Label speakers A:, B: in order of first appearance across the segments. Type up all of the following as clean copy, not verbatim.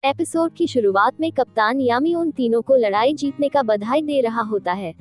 A: Episode की शुरुआत में कप्तान यामी उन तीनों को लड़ाई जीतने का बधाई दे रहा होता है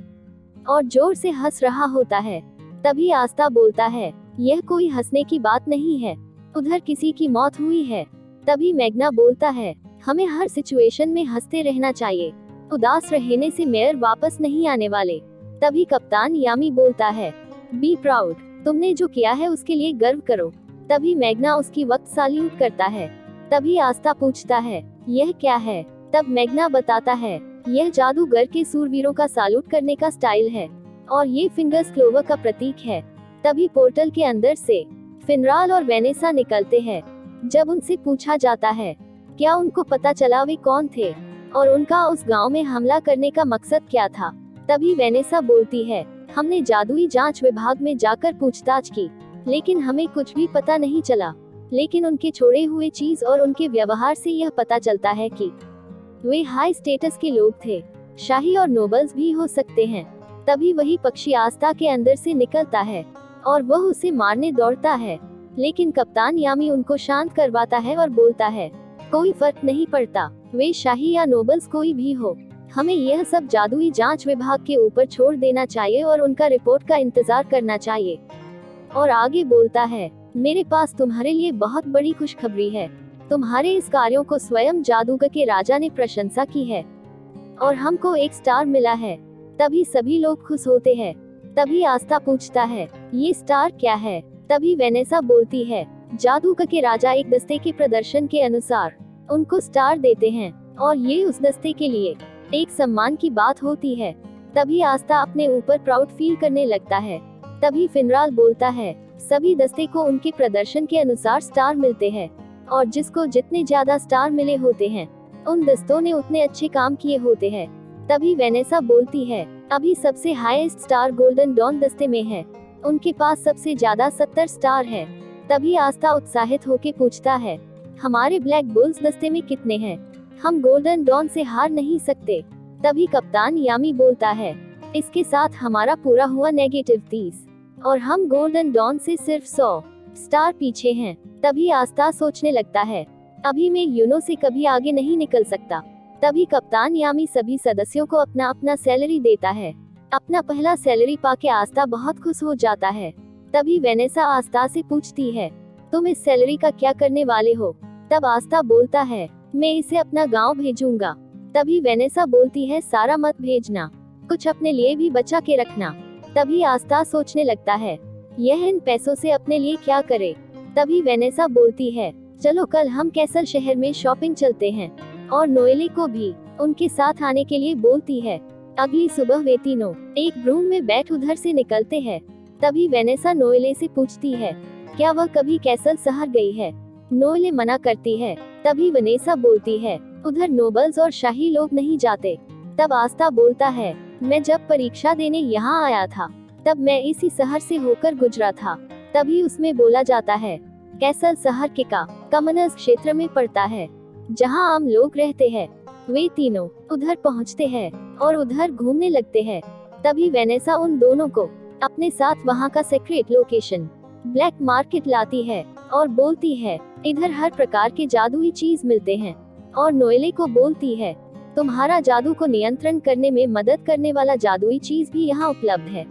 A: और जोर से हंस रहा होता है। तभी आस्था बोलता है, यह कोई हंसने की बात नहीं है, उधर किसी की मौत हुई है। तभी मैग्ना बोलता है, हमें हर सिचुएशन में हंसते रहना चाहिए, उदास रहने से मेयर वापस नहीं आने वाले। तभी कप्तान यामी बोलता है, बी प्राउड, तुमने जो किया है उसके लिए गर्व करो। तभी मैग्ना उसकी वक्त सैल्यूट करता है। तभी आस्था पूछता है, यह क्या है? तब मैग्ना बताता है, यह जादूगर के सूरवीरों का सैल्यूट करने का स्टाइल है और ये फिंगर्स क्लोवर का प्रतीक है। तभी पोर्टल के अंदर से फिनराल और वेनेसा निकलते हैं। जब उनसे पूछा जाता है, क्या उनको पता चला वे कौन थे और उनका उस गांव में हमला करने का मकसद क्या था? तभी वेनेसा बोलती है, हमने जादुई जांच विभाग में जाकर पूछताछ की, लेकिन हमें कुछ भी पता नहीं चला। लेकिन उनके छोड़े हुए चीज और उनके व्यवहार से यह पता चलता है कि वे हाई स्टेटस के लोग थे, शाही और नोबल्स भी हो सकते हैं। तभी वही पक्षी आस्था के अंदर से निकलता है और वह उसे मारने दौड़ता है, लेकिन कप्तान यामी उनको शांत करवाता है और बोलता है, कोई फर्क नहीं पड़ता, वे शाही या नोबल्स कोई भी हो, हमें यह सब जादुई जांच विभाग के ऊपर छोड़ देना चाहिए और उनका रिपोर्ट का इंतजार करना चाहिए। और आगे बोलता है, मेरे पास तुम्हारे लिए बहुत बड़ी खुशखबरी है, तुम्हारे इस कार्यों को स्वयं जादूगर के राजा ने प्रशंसा की है और हमको एक स्टार मिला है। तभी सभी लोग खुश होते हैं। तभी आस्था पूछता है, ये स्टार क्या है? तभी वेनेसा बोलती है, जादूगर के राजा एक दस्ते के प्रदर्शन के अनुसार उनको स्टार देते हैं और ये उस दस्ते के लिए एक सम्मान की बात होती है। तभी आस्था अपने ऊपर प्राउड फील करने लगता है। तभी फिनराल बोलता है, सभी दस्ते को उनके प्रदर्शन के अनुसार स्टार मिलते हैं और जिसको जितने ज्यादा स्टार मिले होते हैं उन दस्तों ने उतने अच्छे काम किए होते हैं। तभी वेनेसा बोलती है, अभी सबसे हाईएस्ट स्टार गोल्डन डॉन दस्ते में है, उनके पास सबसे ज्यादा 70 स्टार है। तभी आस्था उत्साहित होके पूछता है, हमारे ब्लैक बुल्स दस्ते में कितने हैं? हम गोल्डन डॉन से हार नहीं सकते। तभी कप्तान यामी बोलता है, इसके साथ हमारा पूरा हुआ -30 और हम गोल्डन डॉन से सिर्फ 100 स्टार पीछे हैं। तभी आस्था सोचने लगता है, अभी मैं यूनो से कभी आगे नहीं निकल सकता। तभी कप्तान यामी सभी सदस्यों को अपना अपना सैलरी देता है। अपना पहला सैलरी पाके आस्था बहुत खुश हो जाता है। तभी वेनेसा आस्था से पूछती है, तुम इस सैलरी का क्या करने वाले हो? तब आस्था बोलता है, मैं इसे अपना गांव भेजूंगा। तभी वेनेसा बोलती है, सारा मत भेजना, कुछ अपने लिए भी बचा के रखना। तभी आस्था सोचने लगता है, यह इन पैसों से अपने लिए क्या करे? तभी वेनेसा बोलती है, चलो कल हम कैसल शहर में शॉपिंग चलते हैं और नोएले को भी उनके साथ आने के लिए बोलती है। अगली सुबह वे तीनों एक ब्रूम में बैठ उधर से निकलते हैं। तभी वेनेसा नोएले से पूछती है, क्या वह कभी कैसल शहर गई है? नोएले मना करती है। तभी वेनेसा बोलती है, उधर नोबल्स और शाही लोग नहीं जाते। तब आस्था बोलता है, मैं जब परीक्षा देने यहाँ आया था तब मैं इसी शहर से होकर गुजरा था। तभी उसमें बोला जाता है, कैसल शहर के का कमनस क्षेत्र में पड़ता है, जहाँ आम लोग रहते हैं। वे तीनों उधर पहुँचते हैं और उधर घूमने लगते हैं। तभी वेनेसा उन दोनों को अपने साथ वहाँ का सीक्रेट लोकेशन ब्लैक मार्केट लाती है और बोलती है, इधर हर प्रकार के जादुई चीज मिलते हैं। और नोएले को बोलती है, तुम्हारा जादू को नियंत्रण करने में मदद करने वाला जादुई चीज भी यहाँ उपलब्ध है।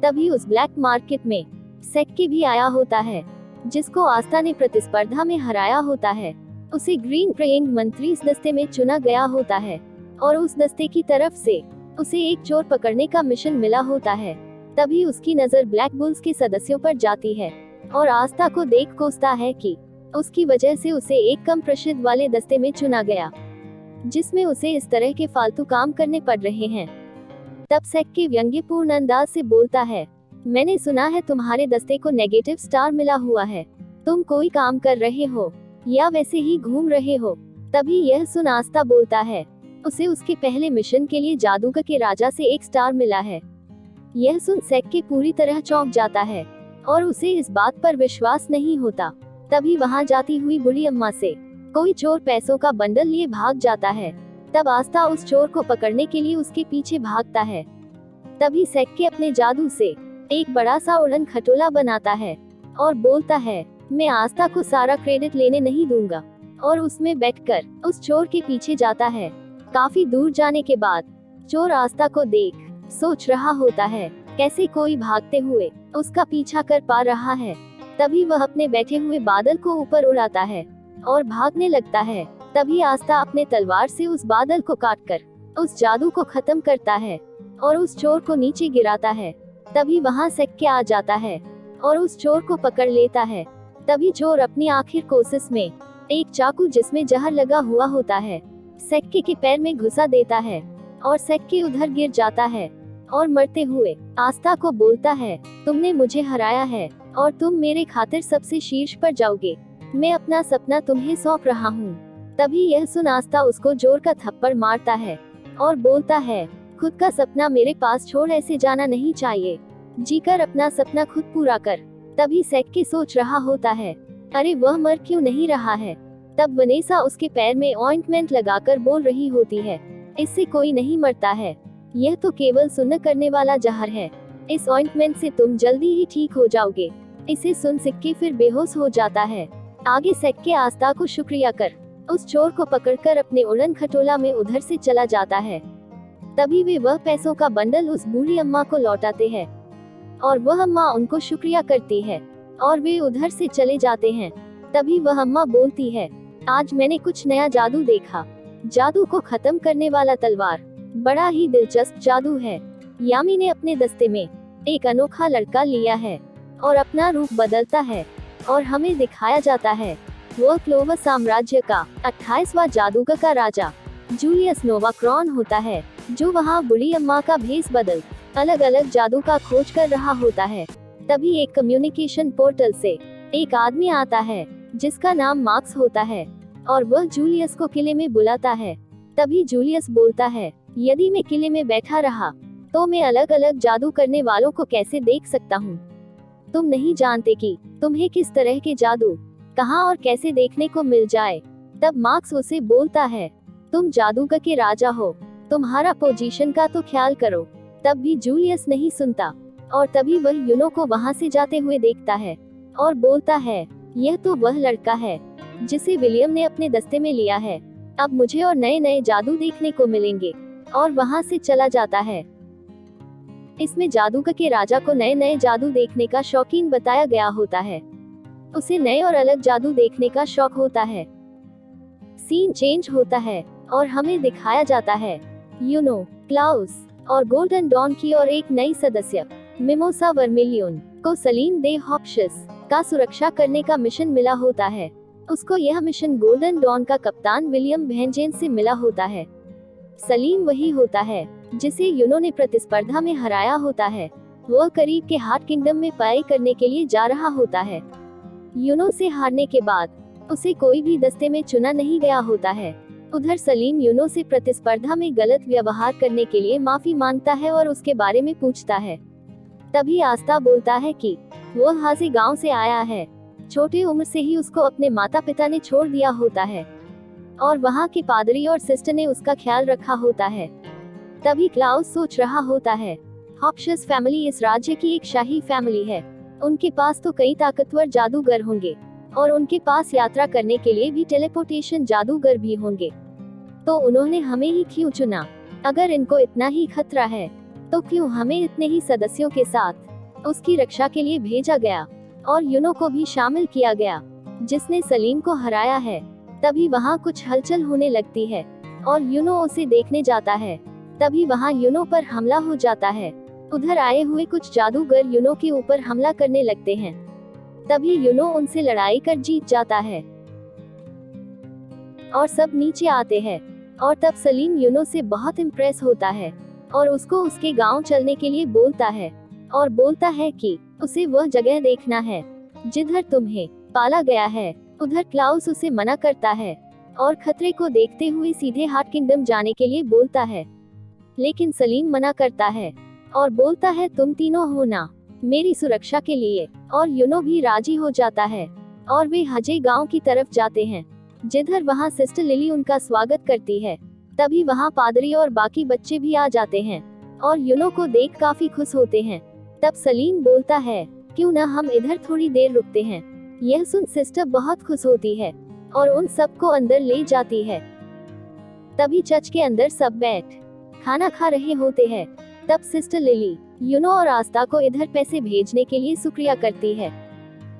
A: तभी उस ब्लैक मार्केट में सेक्के भी आया होता है, जिसको आस्था ने प्रतिस्पर्धा में हराया होता है। उसे ग्रीन प्रेइंग मंत्री इस दस्ते में चुना गया होता है और उस दस्ते की तरफ से उसे एक चोर पकड़ने का मिशन मिला होता है। तभी उसकी नजर ब्लैक बुल्स के सदस्यों पर जाती है और आस्था को देख कोसता है कि उसकी वजह से उसे एक कम प्रसिद्ध वाले दस्ते में चुना गया, जिसमें उसे इस तरह के फालतू काम करने पड़ रहे हैं। तब सेक्के व्यंग्यपूर्ण अंदाज से बोलता है, मैंने सुना है तुम्हारे दस्ते को नेगेटिव स्टार मिला हुआ है, तुम कोई काम कर रहे हो या वैसे ही घूम रहे हो? तभी यह सुन आस्था बोलता है, उसे उसके पहले मिशन के लिए जादूगर के राजा से एक स्टार मिला है। यह सुन सेक्के पूरी तरह चौंक जाता है और उसे इस बात पर विश्वास नहीं होता। तभी वहां जाती हुई बूढ़ी अम्मा से कोई चोर पैसों का बंडल लिए भाग जाता है। तब आस्था उस चोर को पकड़ने के लिए उसके पीछे भागता है। तभी सेक्के अपने जादू से एक बड़ा सा उड़न खटोला बनाता है और बोलता है, मैं आस्था को सारा क्रेडिट लेने नहीं दूंगा, और उसमें बैठकर उस चोर के पीछे जाता है। काफी दूर जाने के बाद चोर आस्था को देख सोच रहा होता है कैसे कोई भागते हुए उसका पीछा कर पा रहा है। तभी वह अपने बैठे हुए बादल को ऊपर उड़ाता है और भागने लगता है। तभी आस्था अपने तलवार से उस बादल को काटकर उस जादू को खत्म करता है और उस चोर को नीचे गिराता है। तभी वहां सेक्के आ जाता है और उस चोर को पकड़ लेता है। तभी चोर अपनी आखिर कोशिश में एक चाकू जिसमें जहर लगा हुआ होता है सेक्के के पैर में घुसा देता है और सेक्के उधर गिर जाता है और मरते हुए आस्था को बोलता है, तुमने मुझे हराया है और तुम मेरे खातिर सबसे शीर्ष पर जाओगे। मैं अपना सपना तुम्हें सौंप रहा हूँ। तभी यह सुन आस्था उसको जोर का थप्पड़ मारता है और बोलता है, खुद का सपना मेरे पास छोड़ ऐसे जाना नहीं चाहिए। जीकर अपना सपना खुद पूरा कर। तभी सेक्के सोच रहा होता है, अरे वह मर क्यों नहीं रहा है। तब वनेसा उसके पैर में ऑइंटमेंट लगाकर बोल रही होती है, इससे कोई नहीं मरता है, यह तो केवल सुन्न करने वाला जहर है। इस ऑइंटमेंट से तुम जल्दी ही ठीक हो जाओगे। इसे सुन सिक्के फिर बेहोश हो जाता है। आगे सेक्के आस्था को शुक्रिया कर उस चोर को पकड़कर अपने उड़न खटोला में उधर से चला जाता है। तभी वे वह पैसों का बंडल उस बूढ़ी अम्मा को लौटाते हैं और वह अम्मा उनको शुक्रिया करती है और वे उधर से चले जाते हैं। तभी वह अम्मा बोलती है, आज मैंने कुछ नया जादू देखा। जादू को खत्म करने वाला तलवार बड़ा ही दिलचस्प जादू है। यामी ने अपने दस्ते में एक अनोखा लड़का लिया है और अपना रूप बदलता है और हमें दिखाया जाता है वो क्लोवस साम्राज्य का 28वां जादूगर का राजा जूलियस नोवाक्रॉन होता है, जो वहाँ बुढ़ी अम्मा का भेस बदल अलग अलग जादू का खोज कर रहा होता है। तभी एक कम्युनिकेशन पोर्टल से एक आदमी आता है जिसका नाम मार्क्स होता है और वह जूलियस को किले में बुलाता है। तभी जूलियस बोलता है, यदि मैं किले में बैठा रहा तो मैं अलग अलग जादू करने वालों को कैसे देख सकता हूँ। तुम नहीं जानते कि तुम्हें किस तरह के जादू कहाँ और कैसे देखने को मिल जाए। तब मार्क्स उसे बोलता है, तुम जादूगर के राजा हो, तुम्हारा पोजीशन का तो ख्याल करो। तब भी जूलियस नहीं सुनता और तभी वह यूनो को वहाँ से जाते हुए देखता है और बोलता है, यह तो वह लड़का है जिसे विलियम ने अपने दस्ते में लिया है। अब मुझे और नए नए जादू देखने को मिलेंगे। और वहाँ से चला जाता है। इसमें जादूगर के राजा को नए नए जादू देखने का शौकीन बताया गया होता है। उसे नए और अलग जादू देखने का शौक होता है। सीन चेंज होता है और हमें दिखाया जाता है यूनो, क्लाउस और गोल्डन डॉन की और एक नई सदस्य मिमोसा वर्मिलियन को सलीम दे हॉप्शिस का सुरक्षा करने का मिशन मिला होता है। उसको यह मिशन गोल्डन डॉन का कप्तान विलियम भेंजेन से मिला होता है। सलीम वही होता है जिसे यूनो ने प्रतिस्पर्धा में हराया होता है। वह करीब के हार्ट किंगडम में पढ़ाई करने के लिए जा रहा होता है। यूनो से हारने के बाद उसे कोई भी दस्ते में चुना नहीं गया होता है। उधर सलीम यूनो से प्रतिस्पर्धा में गलत व्यवहार करने के लिए माफी मांगता है और उसके बारे में पूछता है। तभी आस्था बोलता है कि वह हाजी गांव से आया है। छोटी उम्र से ही उसको अपने माता पिता ने छोड़ दिया होता है और वहाँ के पादरी और सिस्टर ने उसका ख्याल रखा होता है। तभी क्लाउस सोच रहा होता है, हॉप्शिस फैमिली इस राज्य की एक शाही फैमिली है। उनके पास तो कई ताकतवर जादूगर होंगे और उनके पास यात्रा करने के लिए भी टेलीपोर्टेशन जादूगर भी होंगे। तो उन्होंने हमें ही क्यों चुना? अगर इनको इतना ही खतरा है तो क्यों हमें इतने ही सदस्यों के साथ उसकी रक्षा के लिए भेजा गया और यूनो को भी शामिल किया गया जिसने सलीम को हराया है। तभी वहाँ कुछ हलचल होने लगती है और यूनो उसे देखने जाता है। तभी वहाँ यूनो पर हमला हो जाता है। उधर आए हुए कुछ जादूगर यूनो के ऊपर हमला करने लगते हैं। तभी यूनो उनसे लड़ाई कर जीत जाता है और सब नीचे आते हैं। और तब सलीम यूनो से बहुत इम्प्रेस होता है और उसको उसके गांव चलने के लिए बोलता है और बोलता है कि उसे वह जगह देखना है जिधर तुम्हें पाला गया है। उधर क्लाउस उसे मना करता है और खतरे को देखते हुए सीधे हार्ट किंगडम जाने के लिए बोलता है, लेकिन सलीम मना करता है और बोलता है, तुम तीनों हो ना मेरी सुरक्षा के लिए। और यूनो भी राजी हो जाता है और वे हजे गांव की तरफ जाते हैं जिधर वहां सिस्टर लिली उनका स्वागत करती है। तभी वहां पादरी और बाकी बच्चे भी आ जाते हैं और यूनो को देख काफी खुश होते हैं। तब सलीम बोलता है, क्यों न हम इधर थोड़ी देर रुकते हैं। यह सुन सिस्टर बहुत खुश होती है और उन सबको अंदर ले जाती है। तभी चर्च के अंदर सब बैठ खाना खा रहे होते हैं। तब सिस्टर लिली यूनो और आस्था को इधर पैसे भेजने के लिए शुक्रिया करती है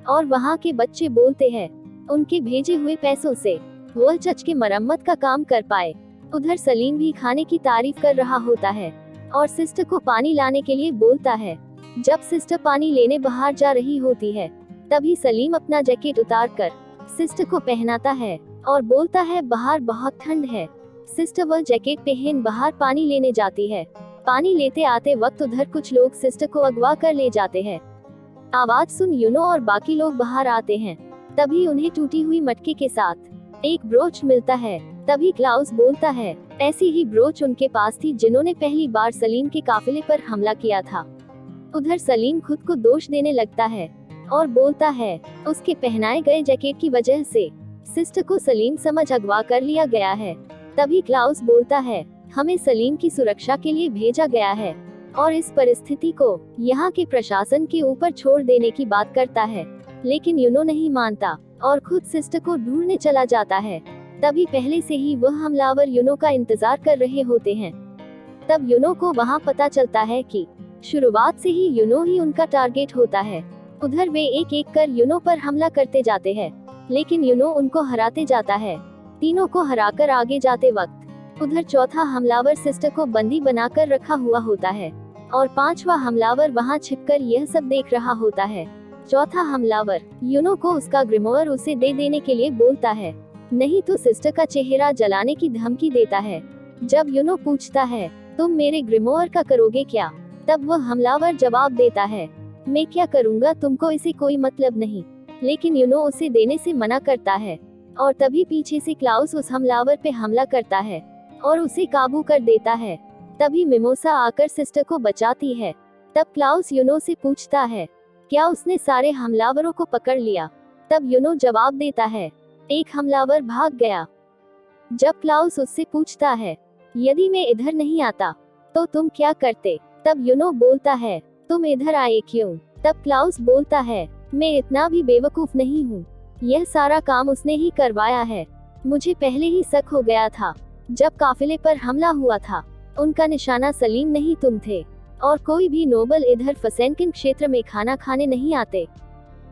A: और वहाँ के बच्चे बोलते हैं उनके भेजे हुए पैसों से वो चर्च के मरम्मत का काम कर पाए। उधर सलीम भी खाने की तारीफ कर रहा होता है और सिस्टर को पानी लाने के लिए बोलता है। जब सिस्टर पानी लेने बाहर जा रही होती है तभी सलीम अपना जैकेट उतार कर सिस्टर को पहनाता है और बोलता है बाहर बहुत ठंड है। सिस्टर वह जैकेट पहन बाहर पानी लेने जाती है। पानी लेते आते वक्त उधर कुछ लोग सिस्टर को अगवा कर ले जाते हैं। आवाज सुन यूनो और बाकी लोग बाहर आते हैं। तभी उन्हें टूटी हुई मटके के साथ एक ब्रोच मिलता है। तभी क्लाउस बोलता है ऐसी ही ब्रोच उनके पास थी जिन्होंने पहली बार सलीम के काफिले पर हमला किया था। उधर सलीम खुद को दोष देने लगता है और बोलता है उसके पहनाए गए जैकेट की वजह से सिस्टर को सलीम समझ अगवा कर लिया गया है। तभी क्लाउस बोलता है हमें सलीम की सुरक्षा के लिए भेजा गया है और इस परिस्थिति को यहाँ के प्रशासन के ऊपर छोड़ देने की बात करता है, लेकिन यूनो नहीं मानता और खुद सिस्टर को ढूंढने चला जाता है। तभी पहले से ही वह हमलावर यूनो का इंतजार कर रहे होते हैं। तब यूनो को वहाँ पता चलता है कि शुरुआत से ही यूनो ही उनका टारगेट होता है। उधर वे एक एक कर यूनो पर हमला करते जाते हैं, लेकिन यूनो उनको हराते जाता है। तीनों को हराकर आगे जाते वक्त उधर चौथा हमलावर सिस्टर को बंदी बनाकर रखा हुआ होता है और पांचवा हमलावर वहां छिपकर यह सब देख रहा होता है। चौथा हमलावर यूनो को उसका ग्रिमोयर उसे दे देने के लिए बोलता है, नहीं तो सिस्टर का चेहरा जलाने की धमकी देता है। जब यूनो पूछता है तुम मेरे ग्रिमोयर का करोगे क्या, तब वह हमलावर जवाब देता है मैं क्या करूँगा, तुमको इसे कोई मतलब नहीं। लेकिन यूनो उसे देने से मना करता है और तभी पीछे से क्लाउस उस हमलावर पे हमला करता है और उसे काबू कर देता है। तभी मिमोसा आकर सिस्टर को बचाती है। तब क्लाउस यूनो से पूछता है क्या उसने सारे हमलावरों को पकड़ लिया। तब यूनो जवाब देता है एक हमलावर भाग गया। जब क्लाउस उससे पूछता है यदि मैं इधर नहीं आता तो तुम क्या करते, तब यूनो बोलता है तुम इधर आए क्यों। तब क्लाउस बोलता है मैं इतना भी बेवकूफ नहीं हूँ, यह सारा काम उसने ही करवाया है। मुझे पहले ही शक हो गया था। जब काफिले पर हमला हुआ था उनका निशाना सलीम नहीं तुम थे और कोई भी नोबल इधर फसेनकिन क्षेत्र में खाना खाने नहीं आते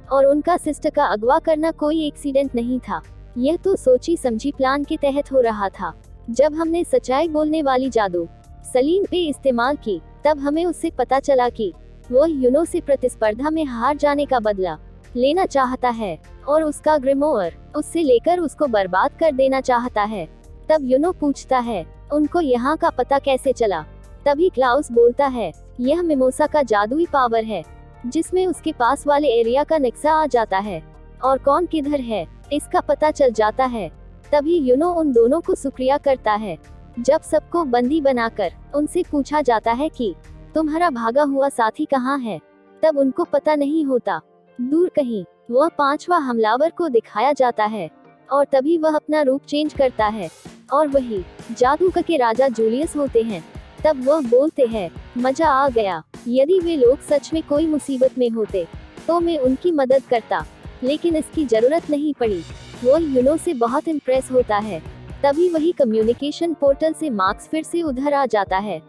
A: और उनका सिस्टर का अगवा करना कोई एक्सीडेंट नहीं था। यह तो सोची समझी प्लान के तहत हो रहा था। जब हमने सच्चाई बोलने वाली जादू सलीम पे इस्तेमाल की तब हमें उससे पता चला कि वो यूनो से प्रतिस्पर्धा में हार जाने का बदला लेना चाहता है और उसका ग्रिमोयर उससे लेकर उसको बर्बाद कर देना चाहता है। तब यूनो पूछता है उनको यहाँ का पता कैसे चला। तभी क्लाउस बोलता है यह मिमोसा का जादुई पावर है जिसमें उसके पास वाले एरिया का नक्शा आ जाता है और कौन किधर है इसका पता चल जाता है। तभी यूनो उन दोनों को शुक्रिया करता है। जब सबको बंदी बनाकर उनसे पूछा जाता है कि तुम्हारा भागा हुआ साथी कहाँ है, तब उनको पता नहीं होता, दूर कहीं। वह पांचवा हमलावर को दिखाया जाता है और तभी वह अपना रूप चेंज करता है और वही जादू के राजा जूलियस होते हैं। तब वह बोलते हैं मजा आ गया, यदि वे लोग सच में कोई मुसीबत में होते तो मैं उनकी मदद करता, लेकिन इसकी जरूरत नहीं पड़ी। वो यूनो से बहुत इम्प्रेस होता है। तभी वही कम्युनिकेशन पोर्टल से मार्क्स फिर से उधर आ जाता है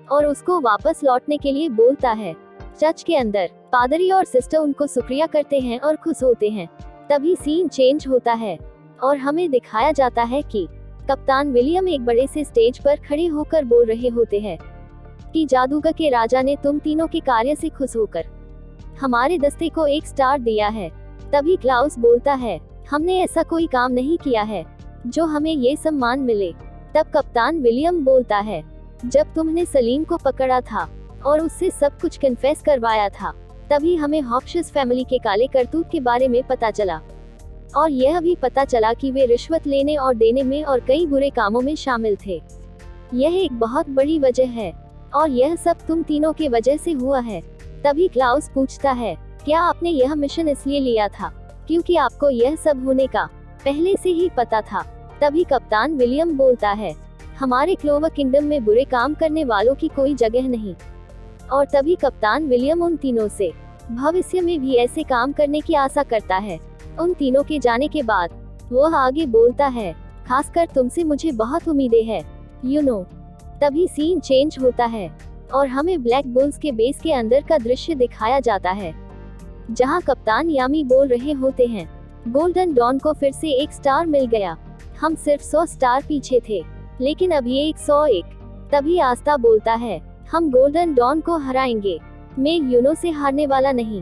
A: और उसको वापस लौटने के लिए बोलता है। चर्च के अंदर पादरी और सिस्टर उनको शुक्रिया करते हैं और खुश होते हैं। तभी सीन चेंज होता है और हमें दिखाया जाता है कि कप्तान विलियम एक बड़े से स्टेज पर खड़े होकर बोल रहे होते हैं कि जादूगर के राजा ने तुम तीनों के कार्य से खुश होकर हमारे दस्ते को 1 स्टार दिया है। तभी क्लाउस बोलता है हमने ऐसा कोई काम नहीं किया है जो हमें ये सम्मान मिले। तब कप्तान विलियम बोलता है जब तुमने सलीम को पकड़ा था और उससे सब कुछ कन्फेस करवाया था तभी हमें हॉप्शिस फैमिली के काले करतूत के बारे में पता चला और यह भी पता चला कि वे रिश्वत लेने और देने में और कई बुरे कामों में शामिल थे। यह एक बहुत बड़ी वजह है और यह सब तुम तीनों के वजह से हुआ है। तभी क्लाउस पूछता है क्या आपने यह मिशन इसलिए लिया था क्योंकि आपको यह सब होने का पहले से ही पता था। तभी कप्तान विलियम बोलता है हमारे क्लोवर किंगडम में बुरे काम करने वालों की कोई जगह नहीं। और तभी कप्तान विलियम उन तीनों से भविष्य में भी ऐसे काम करने की आशा करता है। उन तीनों के जाने के बाद वह आगे बोलता है, खासकर तुमसे मुझे बहुत उम्मीदें हैं, यू नो। तभी सीन चेंज होता है और हमें ब्लैक बुल्स के बेस के अंदर का दृश्य दिखाया जाता है, जहां कप्तान यामी बोल रहे होते हैं, गोल्डन डॉन को फिर से एक स्टार मिल गया। हम सिर्फ 100 स्टार पीछे थे, लेकिन अब ये 101। तभी आस्था बोलता है, हम गोल्डन डॉन को हराएंगे। मैं यूनो से हारने वाला नहीं।